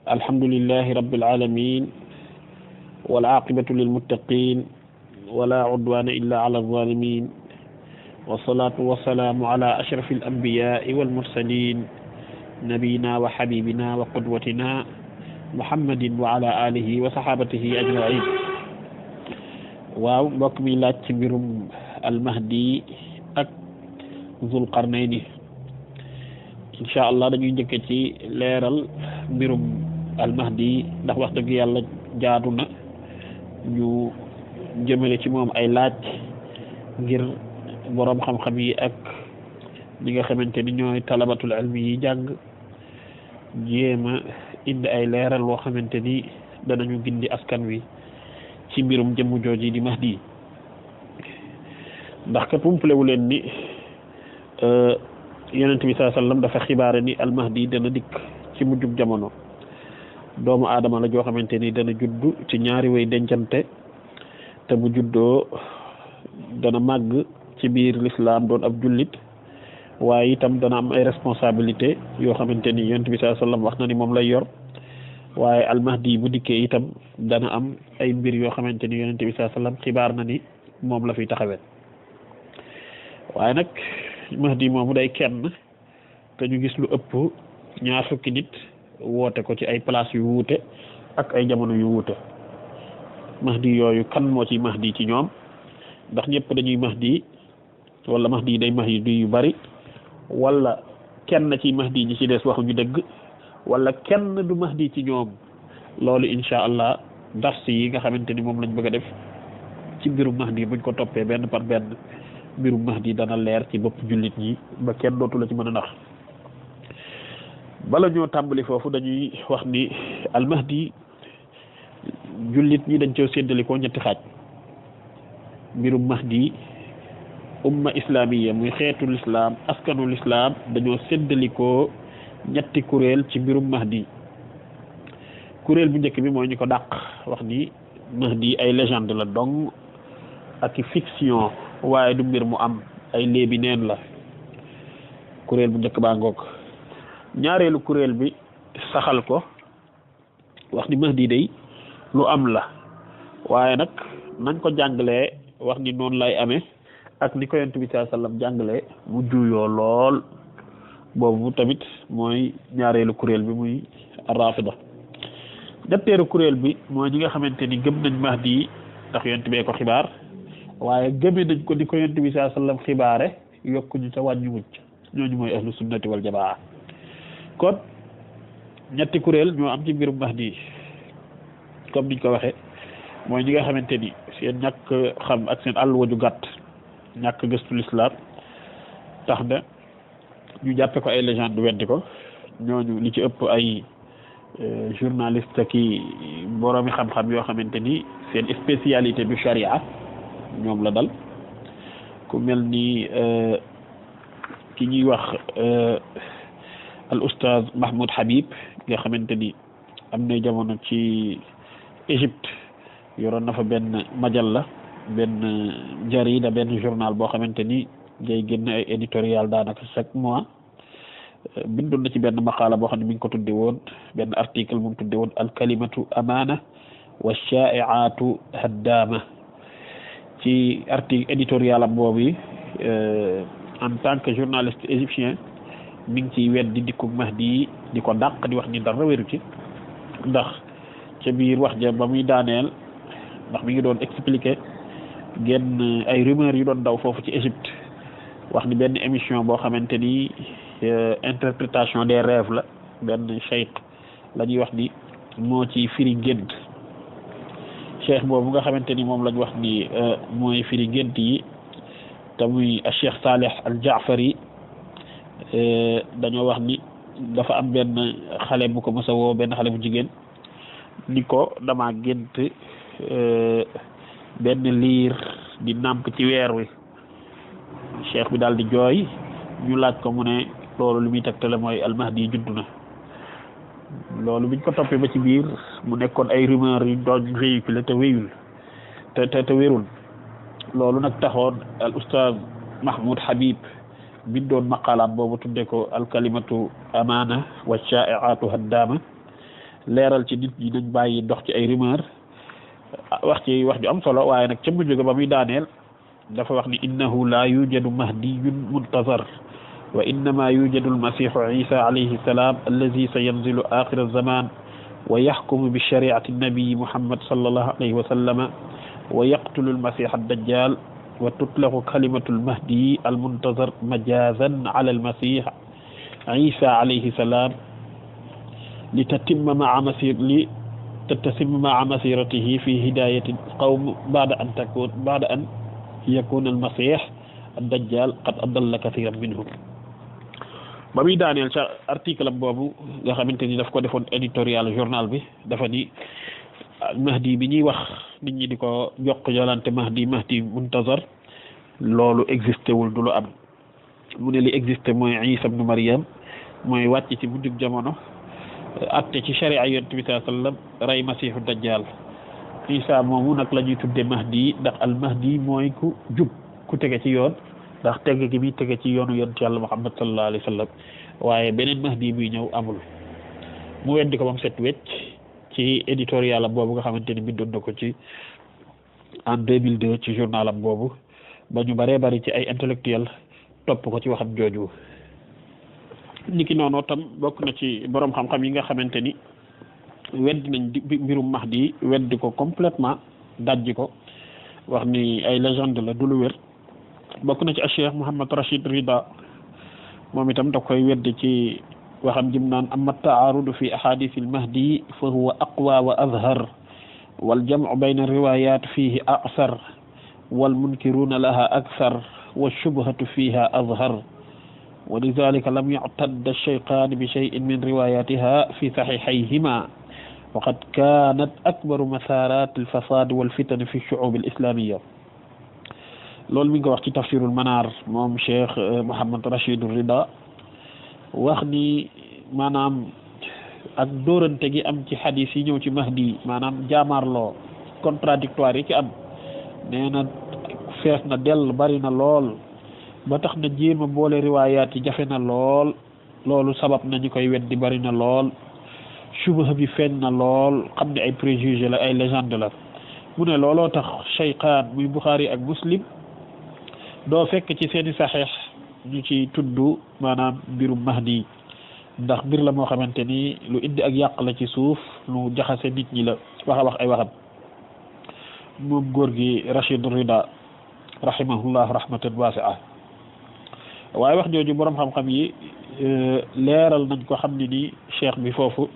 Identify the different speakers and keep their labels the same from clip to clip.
Speaker 1: الحمد لله رب العالمين والعاقبة للمتقين ولا عدوان إلا على الظالمين والصلاة والسلام على أشرف الأنبياء والمرسلين نبينا وحبيبنا وقدوتنا محمد وعلى آله وصحابته أجمعين waaw mbokk mi laaj ci mbirum almahdi ak zul qarnayni incha allah dañuy njëkke ci leeral mbirum almahdi ndax wax dëgg yàlla jaadu na ñu jëmale ci moom ay laaj ngir boroom xam-xam yi ak ñi nga xamante ni ñooy talabatul ilmi yi jàng jéema indi ay leeral loo xamante ni danañu gindi askan wi ci mbirum jëmm jooji di mahdi ndax kat umpalewu leen ni yonent bi saa sallam dafa xibaare ni almahdi dana dikk ci mujjub jamono doomu aadama la joo xamante ni dana juddu ci ñaari way dencante te bu juddoo dana màgg ci biir lislaam doon ab jullit waaye itam dana am ay responsabilité yoo xamante ni yonent bi saa sallam wax na ni moom lay yor waaye almahdi bu dikkee itam dana am ay mbir yoo xamante ni yonent bi saa sallam xibaar na ni moom la fiy taxawee waaye nag mahdi moomu day kenn te ñu gis lu ëpp ñaar fukki nit woote ko ci ay place yu wuute ak ay jamono yu wuute mahdi yooyu kan moo ci mahdi ci ñoom ndax ñëpp dañuy mahdi wala mahdi day mahdi yu bari wala kenn ci mahdi ñi ci des waxuñu dëgg wala kenn du mahdi ci ñoom loolu incha allah dars yi nga xamante ni moom lañ bëgg a def ci mbirum mahdi buñ ko toppee benn par benn mbirum mahdi dana leer ci bopp jullit ñi ba kenn dootu la ci mën a nax bala ñoo tàmbali foofu dañuy wax ni almahdi jullit ñi dañ coo séddalikoo ñetti xaaj mbirum mahdi umma islamiya muy xeetu lislaam askanu lislaam dañoo séddalikoo ñetti kuréel ci mbirum mahdi kuréel bu njëkk bi mooy ñu ko dàq wax ni mahdi ay légende la dong ak fiction waaye du mbir mu am ay léebi neen la kuréel bu njëkk baa ngoog ñaareelu kuréel bi saxal ko wax ni mahdi day lu am la waaye nag nañ ko jàngalee wax ni noonu lay amee ak ni ko yonent bi sallallahu alayhi wasallam jàngalee mu juyoo lool boobu tamit mooy ñaareelu kuréel bi muy rafida ñetteelu kuréel bi mooy ñi nga xamante ni gëm nañ mahdi ndax yonent bee ko xibaar waaye gëmee nañ ko ni ko yonent bi sallallahu alayhi wasallam xibaare yokkuñu ca wàññi wucc ñooñu mooy ahlu sunnati wal jamaa kon ñetti kuréel ñoo am ci mbirum mahdi comme niñ ko waxee mooy ñi nga xamante ni seen ñàkk xam ak seen àll waju gàtt ñàkk gëstu lislaam tax na ñu jàppe ko ay légende weddi ko ñooñu li ci ëpp ay journaliste ki boroomi xam-xam yoo xamante ni seen spécialité du charia ñoom la dal ku mel ni ki ñuy wax al oustaz Mahmoud Habib nga xamante ni am na jamono ci Égypte yoroon na fa benn majalla benn jarida benn journal boo xamante ni ngay génn ay éditorial daanaka chaque mois bindoon na ci benn maqaala boo xam ne mi ngi ko tudde woon benn article mu ngi tudde woon al kalimatu amaana wa shaa'i'atu haddaama ci article éditorial am boobu en tant que journaliste égyptien mi ngi ciy weddi dikku mahdi di ko dàq di wax ni dara wéru ci ndax ca biir wax ja ba muy daaneel ndax mi ngi doon expliquer genn ay rumeur yu doon daw foofu ci Égypte wax ni benn émission boo xamante ni interprétation des rêves la benn cheikh la ñuy wax ni moo ci firi gént cheikh boobu nga xamante ni moom lañ wax ni mooy firi gént yi te muy cheikh Salih al Jaafari dañoo wax ni dafa am benn xale bu ko mës a woo benn xale bu jigéen ni ko dama gént benn liir di nàmp ci weer wi cheikh bi daal di jooy ñu laaj ko mu ne loolu li muy tegtale mooy almahdi juddu na loolu biñ ko toppee ba ci biir mu nekkoon ay rumeur yu doon véhiculé te wéyul te wérul loolu nag taxoon al oustaz Mahmoud Habib bindoon maqalaam boobu tudde ko al kalimatu amaana wa shaa'i'atu haddaama leeral ci nit ñi nañ bàyyi dox ci ay rumeur wax ci wax ju am solo waaye nag ca mujj ga ba muy daaneel dafa wax ni innahu la yujadu mahdiyun muntazar wa innama yujadu almasihu isa alayhi salam allazi sayanzilu akhir alzaman wa yaxkumu bi shariati nabii muhammad sallallahu alayhi wa sallama wa yaqtulu almasih addajjal wa tutlaqu kalimatu almahdi almuntazar majazan ala almasih isa alayhi salam لتتم مع مسيرته في هداية القوم بعد أن يكون المسيح الدجال قد أضل كثيرا منهم. ba muy daaneel ca article am boobu nga xamante ni daf ko defoon éditorial journal bi dafa ni mahdi bi ñuy wax nit ñi di ko jokk jolante mahdi muntazar loolu existé wul du lu am mu ne li existé mooy Isa ibnu Maryam mooy wàcc ci mujjug jamono atte ci sharia yonent bi sallallahu alayhi wa sallam rey masiixu dajjal Isa moomu nag la ñuy tudde mahdi ndax al mahdi mooy ku jub ku tege ci yoon ndax tege gi bi tege ci yoonu yonent yàlla Muhammad sallallahu alayhi wa sallam waaye beneen mahdi buy ñëw amul mu weddi ko ba mu set wecc ci éditorial am boobu nga xamante ni bindoon na ko ci en 2002 ci journal am boobu ba ñu bëree bëri ci ay intellectuel topp ko ci waxam jooju niki noonu tam bokk na ci borom xam-xam yi nga xamante ni weddi nañ mbirum mahdi weddi ko complètement dajji ko wax ni ay légende la du lu wér bokk na ci Cheikh Mouhamad Rachid Rida moom itam da koy weddi ci waxam jim naan amma taarudu fi ahadith al mahdi fa huwa aqwa wa azhar wal jam'u bayna riwayat fihi a'sar wal munkiruna laha akthar wa shubhatu fiha azhar ولذلك لم يعتد الشيخان بشيء من رواياتها في صحيحيهما وقد كانت أكبر مسارات الفساد والفتن في الشعوب الإسلامية loolu mi ngi ko wax ci tafsirul manar moom Cheikh Mouhamad Rachid Rida wax ni maanaam ak dóorante gi am ci xadis yi ñëw ci mahdi maanaam jaamaarloo contradictoire yi ci am nee na fees na dell bari na lool ba tax na jéem a boole riwaayaat yi jafe na lool loolu sabab nañu koy weddi bari na lool subaha bi feeñ na lool xam ne ay préjugé la ay légende la mu ne looloo tax Shaykhaan muy Bukhari ak Muslim doo fekk ci seeni saxeex ñu ci tudd maanaam mbirum mahdi ndax mbir la moo xamante ni lu indi ak yàq la ci suuf lu jaxase nit ñi la wax a wax ay waxam moom góor gi Rachid Rida rahimahullah rahmatan wasi'a waaye wax jooju borom xam-xam yi leeral nañ ko xam ne ni cheikh bi foofu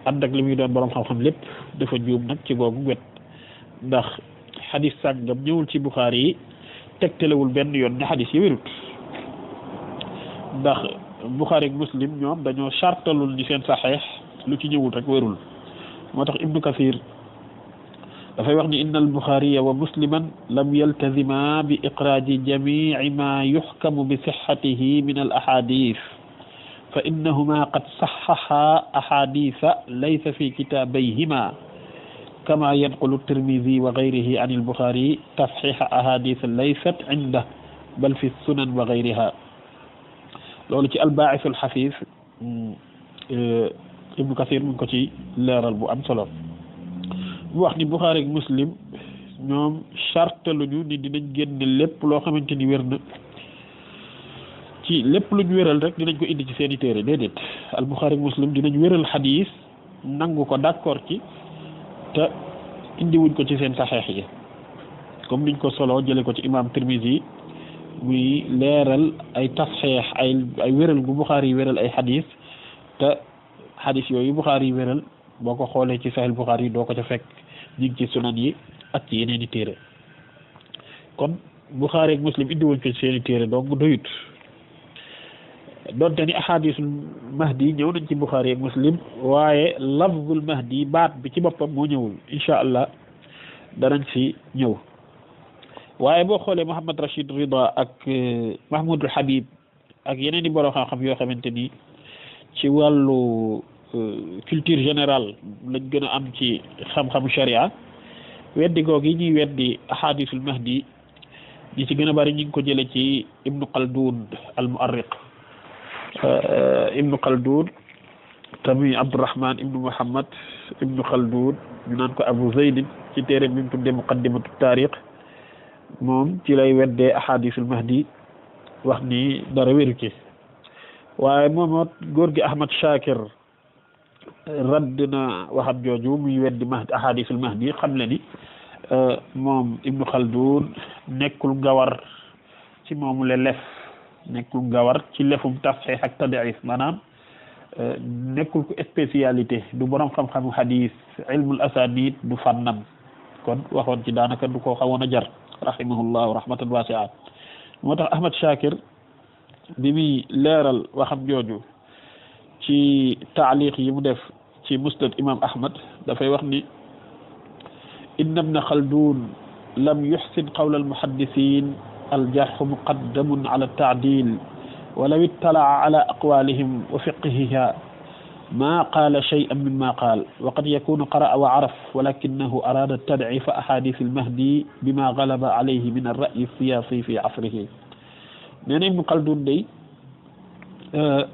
Speaker 1: ànd ak li muy doon borom xam-xam lépp dafa juum nag ci googu wet ndax xadis sàngam ñëwul ci Bukhari yi tegtalewul benn yoon ne xadis yi wérut ndax Bukhari ak Muslim ñoom dañoo chartalul ni seen saxeex lu ci ñëwul rek wérul moo tax Ibnu Kathir dafay wax ni inna al-Bukhariya wa Musliman lam yaltazima bi iqraaji jamiici ma yuxkamu bi sixatihi min al-axaadiis fa innahuma qad saxaxa axaadiisa laysa fi kitaabayhima kama yanqulu Tirmidi wa gayrihi an al-Bukhari tasxiixa axaadiisa laysat cindahu bal fi sunan wa gayriha loolu ci al-Baacis al-Xafiis Ibnu Kathir mu ngi ko ci leeral bu am solo mu wax ni Bukhari ak Muslim ñoom charte luñu ni dinañ génne lépp loo xamante ni wér na ci lépp luñ wéral rek dinañ ko indi ci seeni téere déedéet al Bukhari ak Muslim dinañ wéral xadis nangu ko d'accord ci te indi wuñ ko ci seen saxeex yi comme niñ ko solo jële ko ci imam Tirmisi muy leeral ay tasxeex ay wéral gu Bukhari yi wéral ay xadis te xadis yooyu Bukhari yi wéral boo ko xoolee ci Sahih Bukhari yi doo ko ca fekk ñu ngi ci sunan yi ak ci yeneen i téere kon Bukhari ak Muslim indi wuñ ko ci seen i téere donc doyut donte ni ahadisul mahdi ñëw nañ ci Bukhari ak Muslim waaye lafzul mahdi baat bi ci boppam moo ñëwul incha allah danañ si ñëw waaye boo xoolee Mouhamad Rachid Rida ak Mahmoudul Habib ak yeneen i borom xam-xam yoo xamante ni ci wàllu culture générale lañ gën a am ci xam-xamu sharia weddi googu yi ñuy weddi ahadisul mahdi ñi ci gën a bari ñu ngi ko jële ci Ibnu Khaldun al mu'arriq Ibnu Khaldun تمي عبد الرحمن ابن محمد ابن خلدون نانكو أبو زيد ci téere bi mu tuddee muqaddimatu taarix moom ci lay weddee ahadisul mahdi wax ni dara wéru ci waaye moomoot góor gi Ahmad Shakir radd na waxam jooju muy weddi mahdi ahadisul mahdi xam le ni moom ibnu Khaldun nekkul ngawar ci moomu le lef nekkul ngawar ci lefum tasxiix ak tad'iif maanaam nekkul ko spécialité du borom xam-xamu hadis ilmul asanid du fànnam kon waxoon ci daanaka du ko xawoon a jar rahimahullahu rahmatan wasi'a moo tax Ahmad Shakir bi muy leeral waxam jooju ci taaliq yi mu def ci musnad imam Ahmad dafay wax ni inna ibna Khaldun lam yuhsin qawla almuhaddisin aljarh muqaddamun ala ta'dil ولو اطلع على أقوالهم وفقهها ما قال شيئا مما قال وقد يكون قرأ وعرف ولكنه أراد تضعيف أحاديث المهدي بما غلب عليه من الرأي السياسي في عصره نينا ابن خلدون دي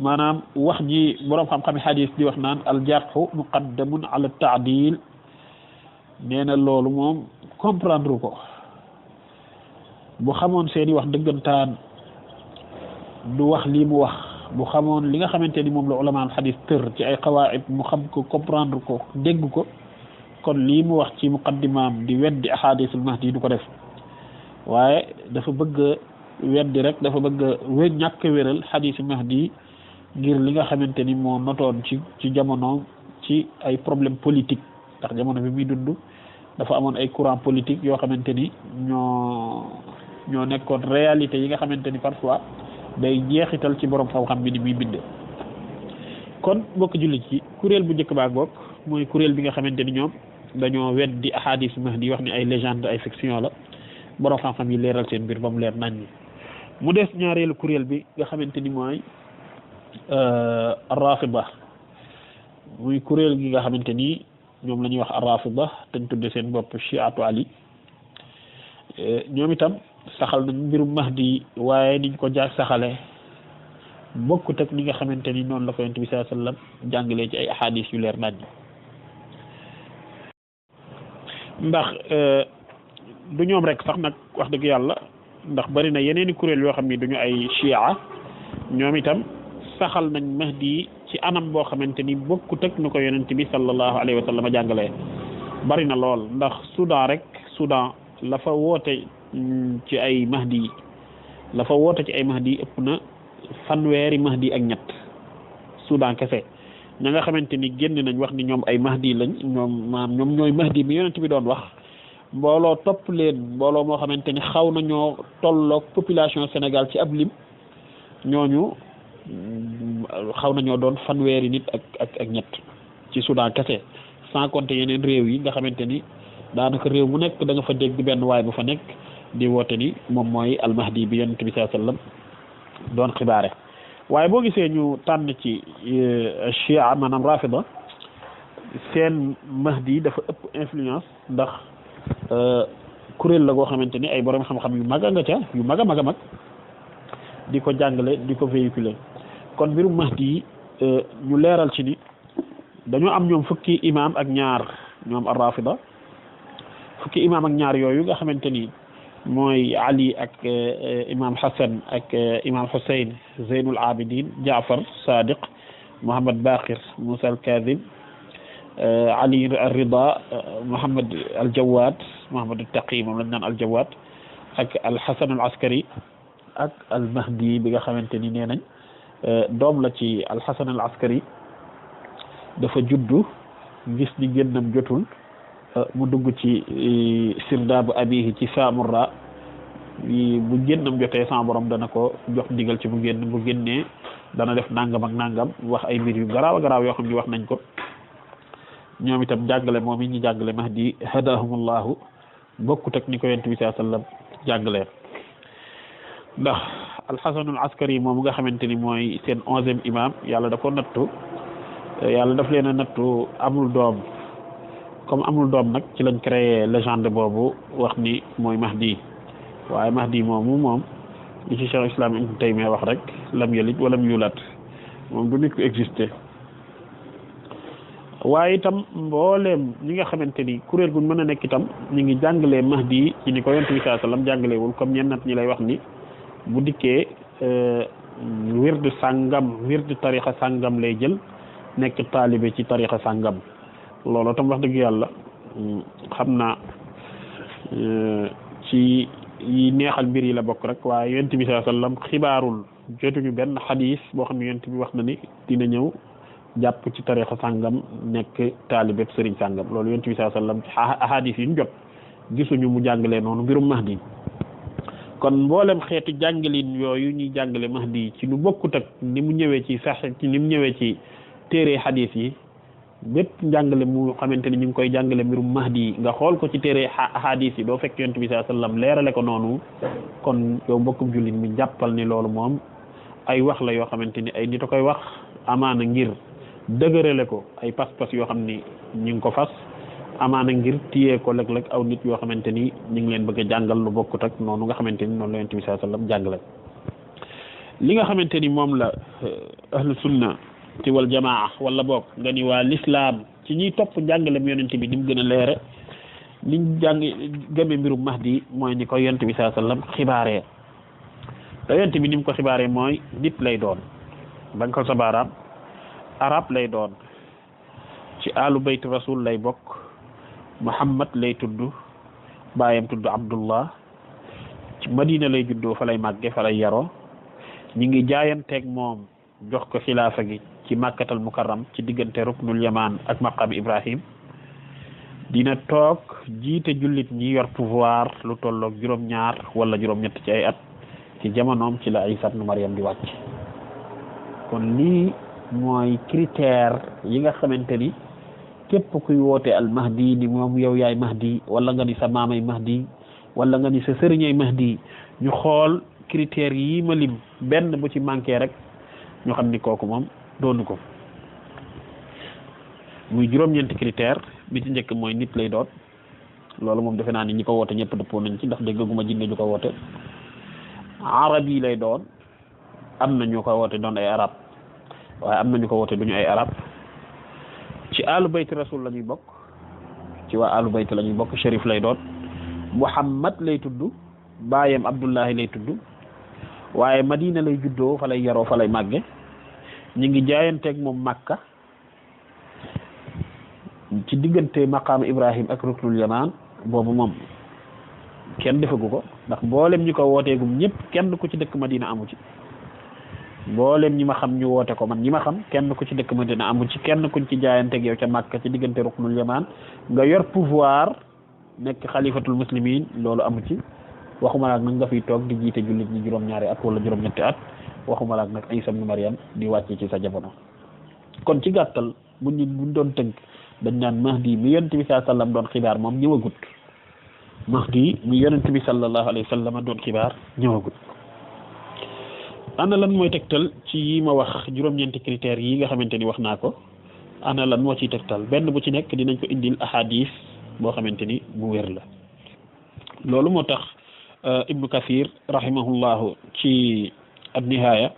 Speaker 1: maanaam wax ji borom xam-xam hadis di wax naan aljarhu muqaddamun ala ta'dil nee na loolu moom comprendre ko bu xamoon seeni wax dëggantaan du wax lii mu wax bu xamoon li nga xamante ni moom la ulama hadis tër ci ay qawaid mu xam ko comprendre ko dégg ko kon lii mu wax ci muqaddimaam di weddi ahadisul mahdi du ko def waaye dafa bëgg weddi rek dafa bëgg ñàkk wéral hadisul mahdi ngir li nga xamante ni moo notoon ci jamono ci ay problème politique ndax jamono bi muy dund dafa amoon ay courant politique yoo xamante ni ñoo nekkoon réalité yi nga xamante ni parfois day jeexital ci borom xam-xam bi ni muy binde kon mbokk jullit ci kuréel bu njëkk baa goog mooy kuréel bi nga xamante ni ñoom dañoo weddi ahadis mahdi wax ni ay légende ay fiction la borom xam-xam yi leeral seen mbir ba mu leer nañ mu des ñaareelu kuréel bi nga xamante ni mooy ar-rafida muy kuréel gi nga xamante ni ñoom la ñuy wax ar-rafida dañ tudde seen bopp chiatu ali ñoom itam saxal nañ mbirum mahdi waaye niñ ko jaar saxale bokkut ak ni nga xamante ni noonu la ko yonent bi sallallahu alayhi wasallam jàngalee ci ay ahadis yu leer nañ ndax du ñoom rek sax nag wax dëgg yàlla ndax bari na yeneeni kuréel yoo xam ni duñu ay chia ñoom itam saxal nañ mahdi ci anam boo xamante ni bokkut ak nu ko yonent bi sallallahu alayhi wasallam jàngalee bari na lool ndax Soudan la fa woote ci ay mahdi ëpp na fanweeri mahdi ak ñett Soudan kese ña nga xamante ni génn nañ wax ni ñoom ay mahdi lañ ñoom ñooy mahdi bi yonent bi doon wax mbooloo topp leen mbooloo moo xamante ni xaw nañoo tolloog population Sénégal ci ab lim ñooñu xaw nañoo doon fanweeri nit ak ñett ci Soudan kese sans compter yeneen réew yi nga xamante ni daanaka réew mu nekk da nga fa dégg benn waay bu fa nekk di woote ni moom mooy almahdi bi yonent bi sallallahu alayhi wasallam doon xibaare waaye boo gisee ñu tànn ci chia maanaam rafida seen mahdi dafa ëpp influence ndax kuréel la goo xamante ni ay borom xam-xam yu mag a nga ca yu mag a mag di ko jàngale di ko véhiculer kon mbirum mahdi yi ñu leeral ci ni dañoo am ñoom fukki imam ak ñaar ñoom ar-rafida fukki imam ak ñaar yooyu nga xamante ni mooy Ali ak imam Hassan ak imam Hussein Zeynul Abidin Jaafar Sadiq Muhammad Baqir Musa al-Kadhib Ali ar-Rida Muhammad al-Jawad Muhammad al-Taqi moom lañ naan al-Jawad ak al-Hasan al-Askari ak al-Mahdi bi nga xamante ni nee nañ doom la ci al-Hasan al-Askari dafa juddu gis ni génnam jotul mu dugg ci sirdaabu abihi ci Samurra bu génnam jotee sama borom dana ko jox ndigal ci bu génnee dana def nangam ak nangam wax ay mbir yu garaaw yoo xam ni wax nañ ko ñoom itam jàngale moom it ñu jàngale Mahdi hadahumullahu bokkut ak ni ko yonent bi sallallahu alayhi wasallam jàngalee ndax al-Hasanul Askari moom nga xamante ni mooy seen 11e imam yàlla da ko nattu yàlla daf leen a nattu amul doom comme amul doom nag ci lañ créé légende boobu wax ni mooy Mahdi waaye Mahdi moom li ci Cheikh Islam Ibn Taymiyya wax rek lam yalid walam yulad moom du nit ku existé waaye itam mbooleem ñi nga xamante ni kuréel guñ mën a nekk itam ñu ngi jàngalee mahdi yi ci ni ko yonent bi sallallahu alayhi wasallam jàngalewul comme ñenn nat ñi lay wax ni bu dikkee wird sàngam wird tarixa sàngam lay jël nekk taalibe ci tarixa sàngam loolu tam wax dëgg yàlla xam naa ci yi neexal mbir yi la bokk rek waaye yonent bi sallallahu alayhi wasallam xibaarul jotuñu benn xadiis boo xam ne yonent bi wax na ni dina ñëw jàpp ci tarixa sàngam nekk taalibe sëriñ sàngam loolu yonent bi sallallahu alayhi wasallam ahadis yi ñu jot gisuñu mu jàngalee noonu mbirum mahdi kon mboolem xeetu jàngalin yooyu ñuy jàngale mahdi ci lu bokkut ak ni mu ñëwee ci sax ci ni mu ñëwee ci téere hadis yi bépp njàngale mu xamante ni ñu ngi koy jàngale mbirum mahdi nga xool ko ci téere hadis yi doo fekk yonent bi sallallahu alayhi wasallam leerale ko noonu kon yow mbokkum jullit mi jàppal ni loolu moom ay wax la yoo xamante ni ay nit a koy wax amaana ngir dëgërale ko ay pas-pas yoo xam ni ñu ngi ko fas amaana ngir téye ko léeg-léeg aw nit yoo xamante ni ñu ngi leen bëgg a jàngal lu bokkut ak noonu nga xamante ni noonu la yonent bi sallallahu alayhi wasallam jàngale li nga xamante ni moom la ahlu sunna ci wal jamaa wala boog nga ni waa l'islam ci ñuy topp njàngalem yonent bi ni mu gën a leere liñ jàng gëme mbirum mahdi mooy ni ko yonent bi sallallahu alayhi wasallam xibaaree te yonent bi ni mu ko xibaaree mooy nit lay doon bañ ko sa baaraam arab lay doon ci alu bayt rasul lay bokk muhammad lay tudd baayam tudd abdullah ci madina lay juddoo fa lay màgge fa lay yaroo ñi ngi jaayanteeg moom jox ko xilaafa gi ci màkkatal mukarram ci diggante ruknul yaman ak maqam ibrahim dina toog jiite jullit ñi yor pouvoir lu tolloog juróom-ñaar wala juróom-ñett ci ay at ci jamonoom ci la Isa ibnu Maryam di wàcc kon lii mooy critère yi nga xamante ni képp kuy woote al mahdi ni moom yow yaay mahdi wala nga ni sa maamay mahdi wala nga ni sa sëriñay mahdi ñu xool critères yi ma lim benn bu ci manqué rek ñu xam ni kooku moom doonu ko muy juróom-ñeenti critère bi ci njëkk mooy nit lay doon loolu moom defe naa ni ñi ko woote ñëpp dëppoo nañ ci ndax déggaguma jinne ju ko woote arab yi lay doon am na ñu ko woote doon ay arab waaye am na ñu ko woote duñu ay arab ci alu bayt rasul la ñuy bokk ci waa alu bayt la ñuy bokk shérif lay doon muhammad lay tudd baayam abdullahi lay tudd waaye madina lay juddoo fa lay yaroo fa lay màgge ñu ngi jaayanteeg moom makka ci diggante maqaam ibrahim ak ruknul yaman boobu moom kenn defagu ko ndax mboolem ñi ko wooteegum ñëpp kenn ku ci dëkk madina amu ci mboolem ñi ma xam ñu woote ko man ñi ma xam kenn ku ci dëkk madina amu ci kenn kuñ ci jaayanteeg yow ca makka ci diggante ruknul yaman nga yor pouvoir nekk xalifatul muslimin loolu amu ci waxuma laak nag nga fiy toog di jiite jullit ñi juróom-ñaari at wala juróom-ñetti at waxuma laak nag Isa ibnu Maryam di wàcce ci sa jamono kon ci gàttal buñ doon tënk dañ naan mahdi mi yonent bi sallallahu alayhi wasallam doon xibaar moom ñëwagut mahdi mi yonent bi sallallahu alayhi wasallam doon xibaar ñëwagut ana lan mooy tegtal ci yi ma wax juróom-ñeenti critères yi nga xamante ni wax naa ko ana lan moo ciy tegtal benn bu ci nekk dinañ ko indil ahadis boo xamante ni bu wér la loolu moo tax ibnu kathir rahimahullahu ci an-nihaaya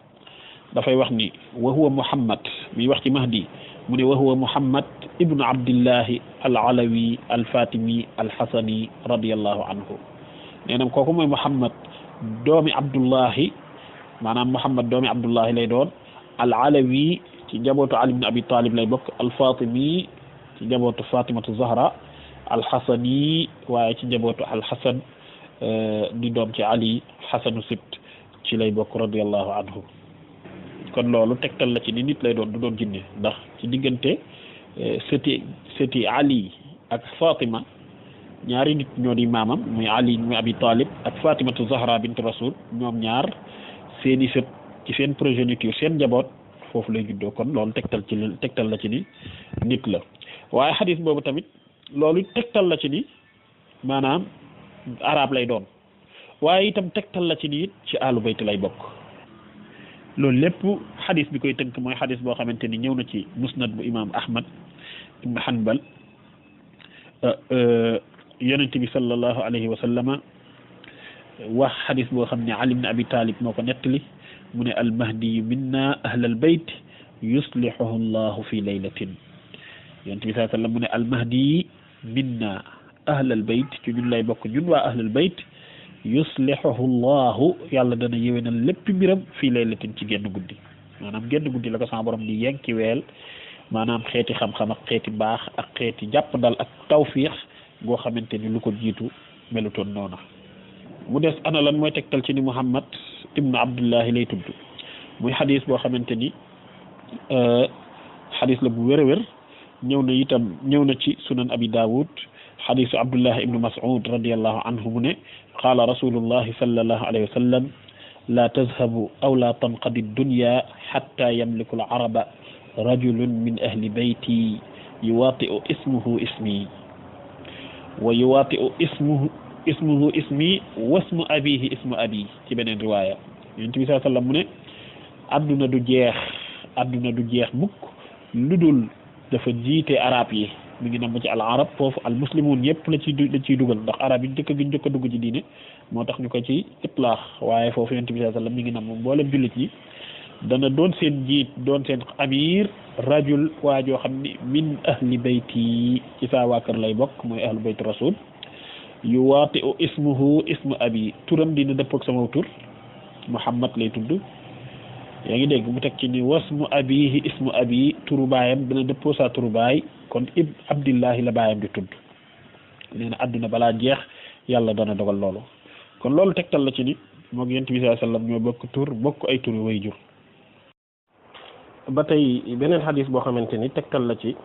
Speaker 1: dafay wax ni wa huwa muhammad mi wax ci mahdi mu ne wa huwa muhammad ibnu abdillahi al alawi al fatimi al hasani radiyallahu anhu nee na kooku mooy muhammad doomi abdullahi maanaam muhammad doomi abdullahi lay doon al alawi ci njabootu ali ibn abi talib lay bokk al fatimi ci njabootu fatimatu zahra al hasani waaye ci njabootu al hasan di doom ci ali xasanu sibt ci lay bokk radiallahu anhu kon loolu tegtal la ci ni nit lay doon du doon jinne ndax ci diggante sëti ali ak fatima ñaari nit ñoo di maamam muy ali muy abi talib ak fatimatu zahra bint rasul ñoom ñaar seeni sët ci seen progéniture seen njaboot foofu lay juddoo kon loolu tegtal la ci ni nit la waaye xadis boobu tamit loolu tegtal la ci ni maanaam arab lay doon waaye itam tegtal la ci ni it ci alu bayt lay bokk loolu lépp xadis bi koy tënk mooy xadis boo xamante ni ñëw na ci musnad bu imam ahmad ibn hanbal yonente bi sallallahu alayhi wa sallama wax xadis boo xam ne ali ibn abi talib moo ko nettali mu ne al mahdi minna ahlal bayt yuslihuhu llahu fi laylatin yonent bi sallallahu alayhi wasallam mu ne almahdi minna ahlal bayt ci ñun lay bokk ñun waa ahlal bayt yuslihuhu llahu yàlla dana yéwénal lépp mbiram fii laylatin ci genn guddi maanaam genn guddi la ko sama borom di yenki weel maanaam xeeti xam-xam ak xeeti baax ak xeeti jàpp dal ak tawfiix goo xamante ni lu ko jiitu melutoon noona mu des ana lan mooy tegtal ci ni Muhammad ibnu Abdullahi lay tudd muy xadis boo xamante ni xadis la bu wér a wér ñëw na ci sunan abi Daawud xadisu Abdullah ibnu Mas'ud radiyallahu anhu mu ne qaala rasulullahi sallallahu alayhi wa sallam la tazhabu aw la tanqadi dunya xatta yamliku al araba rajulun min ahli bayti yuwaati'u ismuhu ismi wa yuwaati'u ismuhu ismi wasmu abihi ismu abi ci beneen riwaaya yonent bi sallallahu alayhi wa sallam mu ne adduna du jeex mukk lu dul dafa jiite arab yi mi ngi nam ci al arab foofu al muslimun yëpp la ciy dugal ndax arab yi njëkk a dugg ci diine moo tax ñu ko ci itlaax waaye foofu yonent bi sallallahu alayhi wa sallam mi ngi nam mboolem jullit yi dana doon seen jiit doon seen amir rajul waa joo xam ni min ahli bayti ci saa waa kër lay bokk mooy ahlu bayt rasul yuwaati'u ismuhu ismu abi turam dina dëppoog sama tur Muhammad lay tudd yaa ngi dégg mu teg ci ni wasmu abihi ismu abi turu baayam dina dëppoo saa turu baay kon Abdillahi la baayam di tudd nee na adduna balaa jeex yàlla dana dogal loolu kon loolu tegtal la ci ni moog yonent bi sallallahu alayhi wasallam ñoo bokk tur bokk ay turu way jur ba tey beneen xadis boo xamante ni tegtal la ci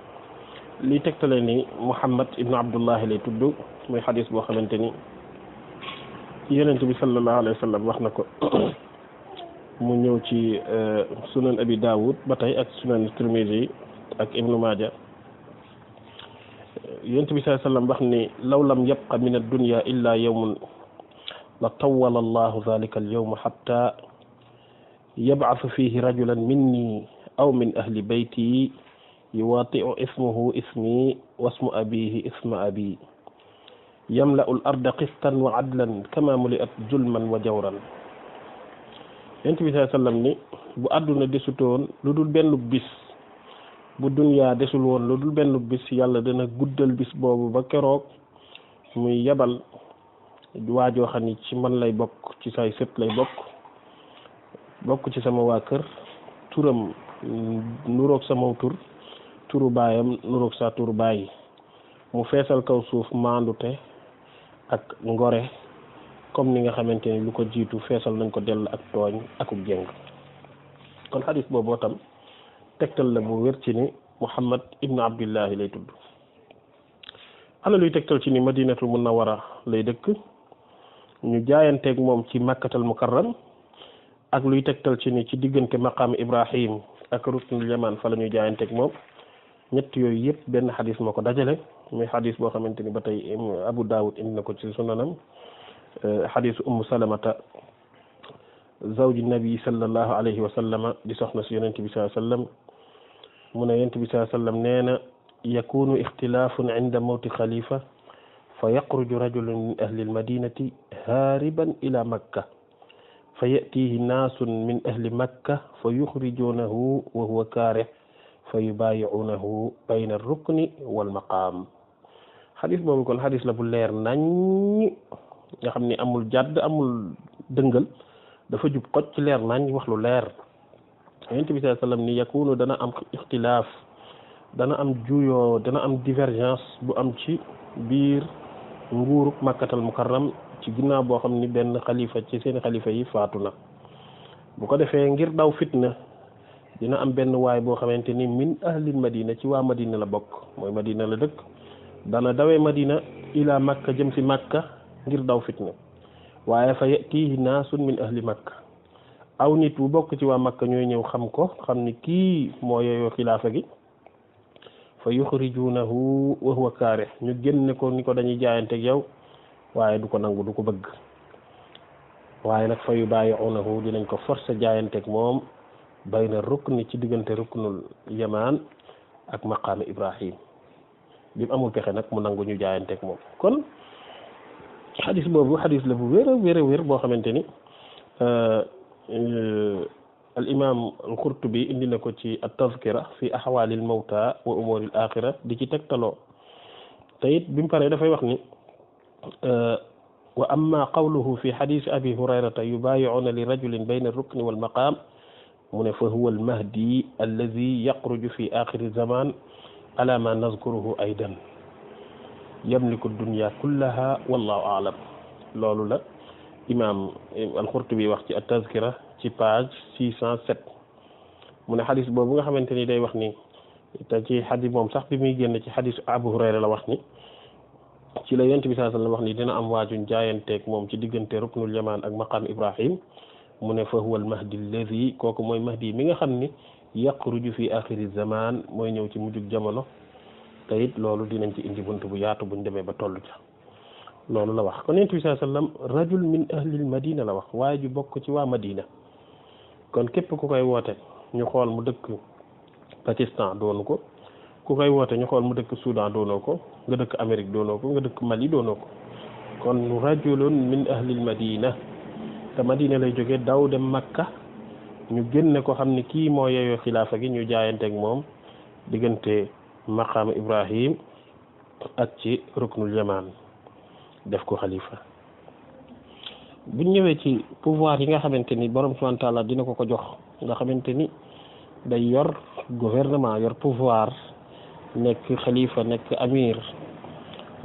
Speaker 1: li tegtale ni Muhammad ibnu Abdullahi lay tudd muy xadis boo xamante ni yonent bi sallallahu alayhi wasallam wax na ko mu ñëw ci sunan abi Daawud ba tey ak sunan Tirmidi ak Ibnu Maaja yonent bi sallallahu alayhi wasallam wax ni law lam yabqa min ad-dunya illa yawmun la tawwala allahu dhalika al-yawma hatta yab'athu fihi rajulan minni aw min ahli bayti yuwaati'u ismuhu ismi wasmu abihi isma abi yamla'u al-arda qistan wa adlan kama muli'at zulman wa jawran yonent bi sallallahu alayhi wasallam ni bu àdduna desutoon lu dul benn bis bu dunyaa desul woon lu dul benn bis yàlla dana guddal bis boobu ba keroog muy yabal waajoo xam ni ci man lay bokk ci say sët lay bokk ci sama waa kër turam nuroog sama turu baayam nuroog saa turu baay mu feesal kaw suuf maandute ak ngore comme ni nga xamante ni lu ko jiitu feesal nañ ko dell ak tooñ akuk jëng kon xadis boobu tam tegtal la bu wér ci ni Muhammad ibnu Abdillahi lay tudd ana luy tegtal ci ni Madinatul Munawwara lay dëkk ñu jaayanteeg moom ci Makkatal Mukarram ak luy tegtal ci ni ci diggante maqaam Ibrahim ak ruknul yaman fa la ñuy jaayanteeg moom ñett yooyu yëpp benn xadis moo ko dajale muy xadis boo xamante ni ba tey Abu Dawud indi na ko ci sunanam xadisu Ummu Salamata zawji nabi sallallahu alayhi wa sallama di soxna si yonent bi sallallahu alayhi wa sallam mu ne yonent bi sallallahu alayhi wa sallam nee na yakunu ixtilaafun inda mawti xalifa fa yaxruju rajulun min ahli almadinati haariban ila makka fa yatihi naasun min ahli makka fa yuxrijunahu wa huwa kaarih fa yubaayicunahu bayna arrukni walmaqaam xadis boobu kon xadis la bu leer nañ nga xam ni amul jàdd amul dëngal dafa jub xoj ci leer nañ wax lu leer yonent bi sallallahu alayhi wa sallam ni yakunu dana am ixtilaaf dana am juyoo dana am divergence bu am ci biir nguuruk Makkatal Mukarram ci ginnaaw boo xam ni benn xalifa ci seen xalifa yi faatu na bu ko defee ngir daw fitna dina am benn waay boo xamante ni min ahlil madina ci waa madina la bokk mooy madina la dëkk dana dawee madina ila makka jëm si makka ngir daw fitna waaye fa yatihi naasun min ahli makka aw nit bu bokk ci waa makka ñooy ñëw xam ko xam ni kii moo yeyoo xilaafa gi fa yuxrijunahu wa huwa kaarih ñu génne ko ni ko dañuy jaayanteeg yow waaye du ko nangu du ko bëgg waaye nag fa yubaayi'unahu dinañ ko forcer jaayanteeg moom bayna rukni ci diggante ruknul yamaan ak maqaami Ibrahim bi mu amul pexe nag mu nangu ñu jaayanteeg moom kon xadis boobu xadis la bu wér a wér boo xamante ni
Speaker 2: al imam al Qurtubi indi na ko ci at-tazkira fi ahwali al mawta wa umuri al axira di ci tegtaloo te it bi mu paree dafay wax ni wa amma qawluhu fi xadis abi hurayrata yubayi'una li rajulin bayna ar-rukni wal maqam mu ne fa huwa al mahdi alladi yaxruju fi axiri zaman ala ma nazkuruhu aydan yamliku dunya kullaha wallahu a'lam. loolu la imam al-Qurtubi wax ci at-tazkira ci page 607 mu ne xadis boobu nga xamante ni day wax ni te ci xadis moom sax bi muy génn ci xadis Abu Hurayra la wax ni ci la yonent bi sallallahu alayhi wasallam wax ni dina am waajuñ jaayanteeg moom ci diggante ruknul yamaan ak maqaam Ibrahim mu ne fa huwa al mahdi alladi kooku mooy mahdi mi nga xam ni yaxruju fi axiri zaman mooy ñëw ci mujjug jamono te it loolu dinañ ci indi bunt bu yaatu buñ demee ba tollu ca loolu la wax kon yonent bi sallallahu alayhi wasallam rajul min ahlil madina la wax waaye ju bokk ci waa Madina kon képp ku koy woote ñu xool mu dëkk Pakistan doonu ko ku koy woote ñu xool mu dëkk Soudan doonoo ko nga dëkk Amérique doonoo ko nga dëkk Mali doonoo ko kon rajulun min ahlil madina te Madina lay jógee daw dem Makka ñu génne ko xam ni kii moo yeeyoo xilaafa gi ñu jaayanteeg moom diggante maqaam Ibrahim ak ci ruknul yamaan def ko xalifa. bu ñëwee ci pouvoir yi nga xamante ni borom subhanahu wa taala dina ko ko jox nga xamante ni day yor gouvernement yor pouvoir nekk xalifa nekk amir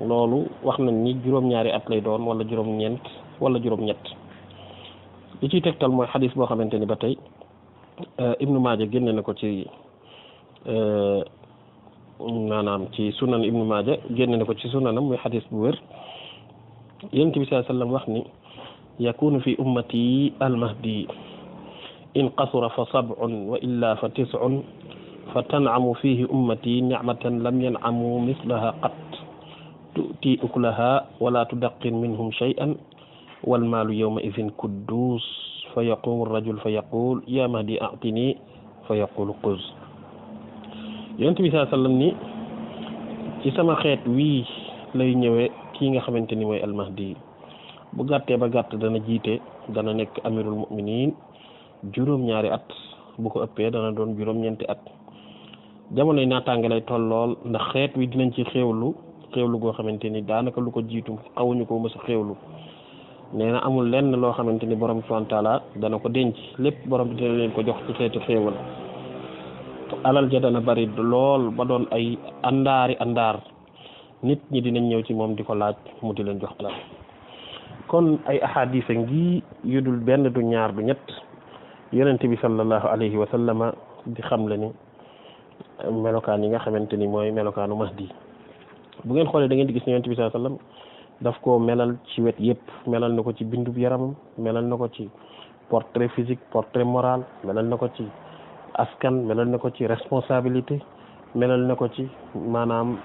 Speaker 2: loolu wax nañ ni juróom-ñaari at lay doon wala juróom-ñeent wala juróom-ñett li ciy tegtal mooy xadis boo xamante ni ba tey Ibnu Maaja génne na ko ci maanaam ci sunan Ibnu Maaja génne na ko ci sunanam muy xadis bu wér Yonent bi sallallahu alayhi wa sallam wax ni yakunu fi ummati almahdi in qasura fa sab'un wa illa fa tis'un fa tan'amu fihi ummati ni'matan lam yan'amu mislaha qat tu'ti ukulaha wala tudaqqin minhum shay'an wal maalu yawma idhin kuddus fa yaqumu ar-rajul fa yaqul ya mahdi a'tini fa yaqulu quz. Yonent bi sallallahu alayhi wa sallam ni ci sama xeet wii lay ñëwee kii nga xamante ni mooy almahdi bu gàttee ba gàtt dana jiite dana nekk amirul mu'minin juróom-ñaari at bu ko ëppee dana doon juróom-ñeenti at jamonoy naataange lay tollool ndax xeet wi dinañ ci xéewlu goo xamante ni daanaka lu ko jiitu xawuñu ko mës a xéewlu nee na amul lenn loo xamante ni borom subhanahu wa taala dana ko denc lépp borom bi dina leen ko jox ci xeeti xéewal alal ja dana bari lool ba doon ay àndaar nit ñi dinañ ñëw ci moom di ko laaj mu di leen jox alal kon ay ahadis ngi yu dul benn du ñaar du ñett yonent bi sallallahu alayhi wa sallama di xam la ni melokaan yi nga xamante ni mooy melokaanu mahdi bu ngeen xoolee da ngeen di gis ne yonent bi sallallahu alayhi wa sallam daf koo melal ci wet yëpp melal na ko ci bindub yaramam melal na ko ci portrait physique portrait moral melal na ko ci askan melal na ko ci responsabilité melal na ko ci maanaam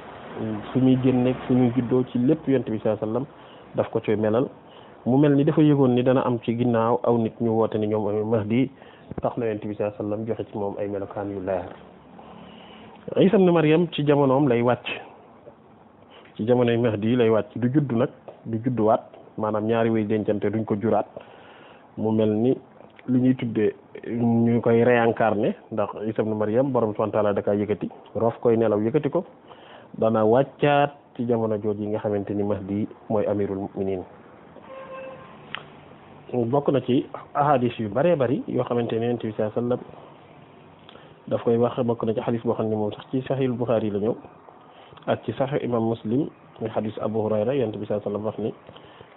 Speaker 2: fu muy génne fu muy juddoo ci lépp yonent bi sallallahu alayhi wa sallam daf ko coy melal mu mel ni dafa yëgoon ni dana am ci ginnaaw aw nit ñu woote ni ñoom mahdi tax na yonent bi sallallahu alayhi wa sallam joxe ci moom ay melokaan yu leer. Isa ibn Maryam ci jamonoom lay wàcc ci jamonoy mahdi lay wàcc du juddu nag du judduwaat maanaam ñaari way dencante duñ ko juraat mu mel ni li ñuy tuddee ñu koy réincarné ndax Isa ibn Maryam borom subhanahu wa ta'ala da kaa yëkkati rof koy nelaw yëkkati ko dana wàccaat ci jamono jooju yi nga xamante ni mahdi mooy amirul mu'minin. bokk na ci ahadis yu bëree bëri yoo xamante ne yonent bi sallallahu alayhi wasallam daf koy wax bokk na ci xadis boo xam ne moom sax ci sahih Bukhari la ñëw ak ci sahih imam Muslim muy xadis Abu Hurayra yonent bi sallallahu alayhi wasallam wax ni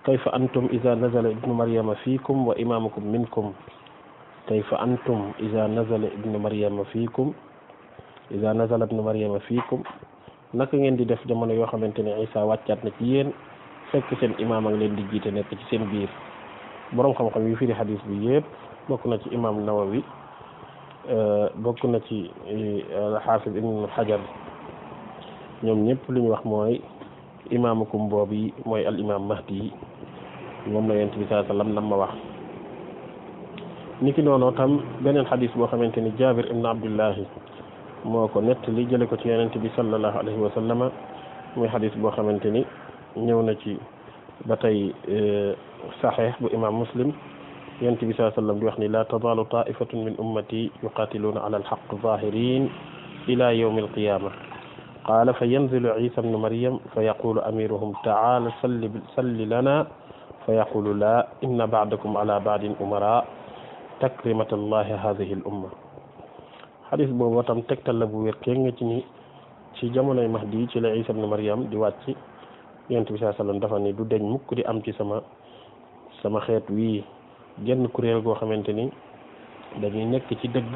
Speaker 2: kayfa antum iza nazala ibnu maryama fiikum wa imamukum minkum kayfa antum iza nazala ibnu maryama fiikum iza nazala ibnu maryama fiikum naka ngeen di def jamono yoo xamante ne Isa wàccaat na ci yéen fekk seen imaam ak leen di jiite nekk ci seen biir boroom xam-xam yu firi xadis bi yëpp bokk na ci imam Nawawi bokk na ci xaafis ibn Hajar ñoom ñëpp li ñu wax mooy imaamukum boobu yi mooy al imam mahdi yi moom la yonent bi sallallahu alayhi wasallam nam ma wax niki noonu tam beneen xadis boo xamante ni Jaabir ibn Abdullahi moo ko nettali jële ko ci yonent bi sallallahu alayhi wa sallama muy xadis boo xamante ni ñëw na ci ba tey saxeex bu imam Muslim yonent bi sallallahu alayhi wa sallam di wax ni la tazaalu taifatun min ummati yuqatiluuna ala alxaq zahirin ila yawmi alqiyama qaala fa yanzilu isa bnu maryam fa yaqulu amiruhum taala salli lana fa yaqulu la inna baadakum ala baadin umara takrimata allahi hadihi al umma xadis boobu tam tegtal la bu wér kéng ci ni ci jamonoy mahdi ci la isa bnu maryam di wàcc yonent bi sallallahu alayhi wa sallam dafa ni du deñ mukk di am ci sama xeet wii genn kuréel goo xamante ni dañuy nekk ci dëgg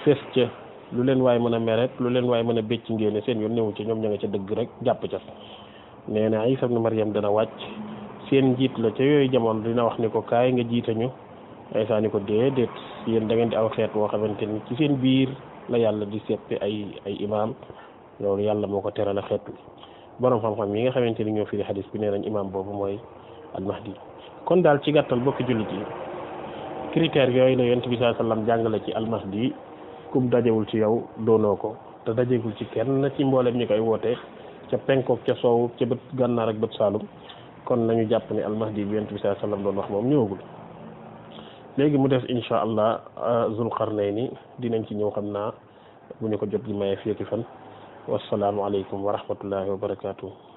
Speaker 2: fees ca lu leen waay mën a meret lu leen waay mën a bécc ngéene seen yoon newu ci ñoom ña nga ca dëgg rek jàpp ca nee na Isa ibn Maryam dana wàcc seen njiit la ca yooyu jamono dina wax ni ko kaay nga jiitañu Isa ni ko déedéet yéen da ngeen di aw xeet woo xamante ni ci seen biir la yàlla di seppi ay imaam loolu yàlla moo ko teral a xeet wi borom xam-xam yi nga xamante ni ñoo firi xadis bi nee nañ imaam boobu mooy al-Mahdi. kon daal ci gàttal bokki jullit yi critères yooyu la yonent bi sallallahu alayhi wasallam jàngale ci almahdi kum dajewul ci yow doonoo ko te dajegul ci kenn ci mboolem ñi koy woote ca penkook ca soowu ca bët gànnaar ak bët saalum kon nañu jàpp ni almahdi bi yonent bi sallallahu alayhi wasallam doon wax moom ñëwagul léegi mu des insha allah Zulqarnayni dinañ ci ñëw xam naa bu ñu ko jot gi maye fii ak fan wasalaamu aleykum wa rahmatullahi wa barakatuh